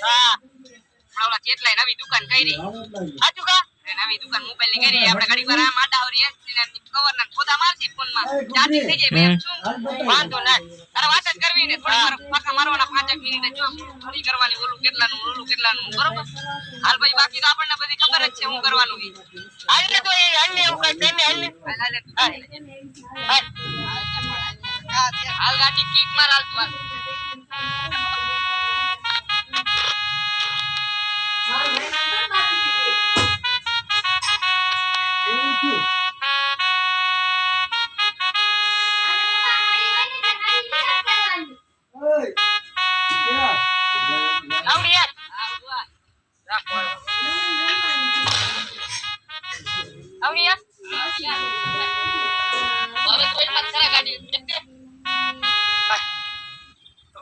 હા ઓલા કેટલાય નવી દુકાન કરી સાચું કા નવી દુકાન મોબાઈલ ની કરી આપણે ઘડી વાર આમ આડા આવરી કવર ના ખોદા મારતી ફોન માં ચાર્જિંગ થઈ જાય બેન શું વાંધો ના અરે વાત જ કરવી ને થોડી વાર પાછા મારવાના 5 મિનિટ જો પૂરી કરવાની ઓલું કેટલાનું બરોબર હાલ ભાઈ બાકી તો આપણને બધી ખબર જ છે હું કરવાનું છે હાલ ને તો એ હાલ ને એવું કઈ કરીને હાલ ગાડી કિક માર હાલ તું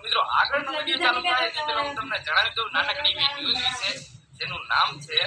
મિત્રો આગળનો વિડિયો ચાલુ થાય છે હું તમને જણાવી દઉં નાનકડી એવી ન્યૂઝ વિશે જેનું નામ છે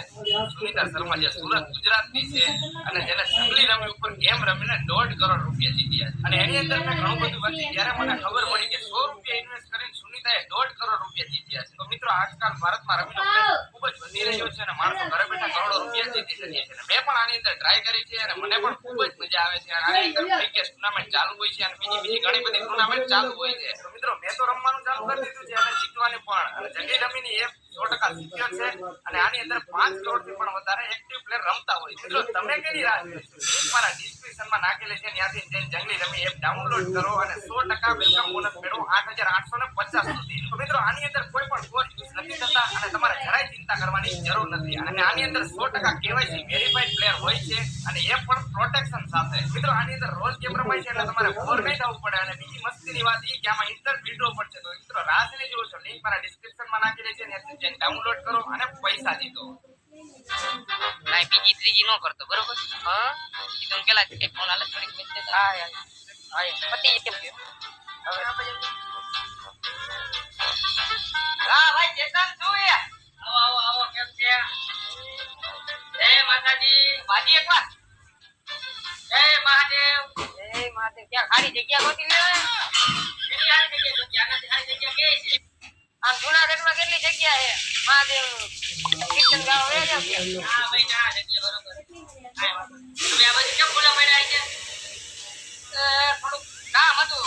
સુનિતા શર્મા જે સુરત ગુજરાતની છે અને જેને જંગલી રમી ઉપર ગેમ રમીને 1.5 કરોડ રૂપિયા જીત્યા અને એની અંદર મેં ઘણું બધું વાંચ્યું ત્યારે મને ખબર પડી કે 100 રૂપિયા ઇન્વેસ્ટ કરીને સુનિતાએ 1.5 કરોડ રૂપિયા જીત્યા છે તો મિત્રો આજકાલ ભારતમાં રમીનો ક્રેઝ ખૂબ જ વધી રહ્યો છે અને માણસો ઘરે બેઠા કરોડો રૂપિયા જીતી શકે છે અને મેં પણ આની અંદર ટ્રાય કરી છે અને મને પણ ખૂબ જ મજા આવે છે અને આની અંદર ક્રિકેટ ટુર્નામેન્ટ ચાલુ હોય છે અને બીજી ઘણી બધી ટુર્નામેન્ટ ચાલુ હોય છે તો મિત્રો મેં તો રમવાનું ચાલુ કરી દીધું છે અને જીતવાની પણ અને જંગલી રમીની એપ 100% સિક્યોર છે અને આની અંદર 5 કરોડથી પણ વધારે એક્ટિવ પ્લેયર રમતા હોય છે મિત્રો તમે કેની રાહ જોઈ છો લિંક મારા ડિસ્ક્રિપ્શનમાં નાખેલી છે ત્યાંથી જઈને જંગલી રમી એપ ડાઉનલોડ કરો અને 100% વેલકમ બોનસ મેળવો 8850 સુધી તો મિત્રો આની અંદર કોઈ પણ કોડ યુઝ નથી થતા અને તમારે જરાય ચિંતા કરવાની જરૂર નથી અને આની અંદર 100% કેવાયસી વેરીફાઈડ પ્લેયર હોય છે અને એ પણ પ્રોટેક્શન સાથે મિત્રો આની અંદર રોજ ગેમ રમાય છે એટલે તમારે બોર નહીં થવું પડે અને બીજી મસ્તીની વાત એ કે આમાં ઇન્ટર વિડ્રો પણ છે તો મિત્રો રાહ નહીં જોવો છો લિંક મારા ડિસ્ક્રિપ્શનમાં નાખેલી છે ત્યાંથી જઈને ડાઉનલોડ કરો અને પૈસા જીતો ના બીજી ત્રીજી નો કરતો બરોબર હા ઈ પેલા એક ફોન આલે થોડીક મેસેજ હા પતિ કેમ કે હવે હા ભાઈ ચેતન શું હે આવો કેમ છે જય માતાજી વાજી એકવાર જય મહાદેવ ક્યાં ખાલી જગ્યા ગોતી લે કેટલી ખાલી જગ્યા આનાથી ખાલી જગ્યા કે છે આમ જૂનાગઢમાં કેટલી જગ્યા છે મહાદેવ કીર્તન ગાવ હે હા ભાઈ ના જગ્યા બરોબર તમે આ બધું કેમ બોલા મળ્યા છે થોડું કામ હતું